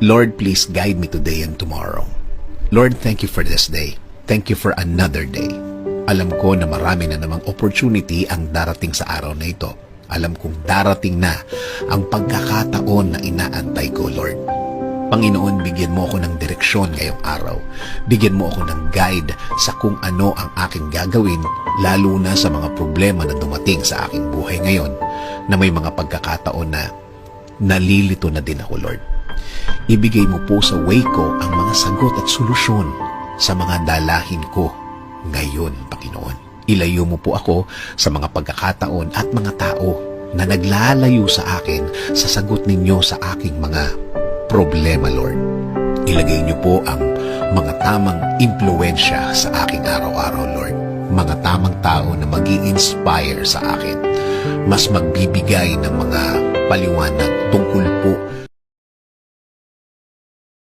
Lord, please guide me today and tomorrow. Lord, thank you for this day. Thank you for another day. Alam ko na marami na namang opportunity ang darating sa araw na ito. Alam kong darating na ang pagkakataon na inaantay ko, Lord. Panginoon, bigyan mo ako ng direksyon ngayong araw. Bigyan mo ako ng guide sa kung ano ang aking gagawin, lalo na sa mga problema na dumating sa aking buhay ngayon, na may mga pagkakataon na nalilito na din ako, Lord. Ibigay mo po sa way ko ang mga sagot at solusyon sa mga dalahin ko ngayon, Panginoon. Ilayo mo po ako sa mga pagkakataon at mga tao na naglalayo sa akin sa sagot ninyo sa aking mga problema, Lord. Ilagay niyo po ang mga tamang impluensya sa aking araw-araw, Lord. Mga tamang tao na mag-i-inspire sa akin. Mas magbibigay ng mga paliwanag tungkol po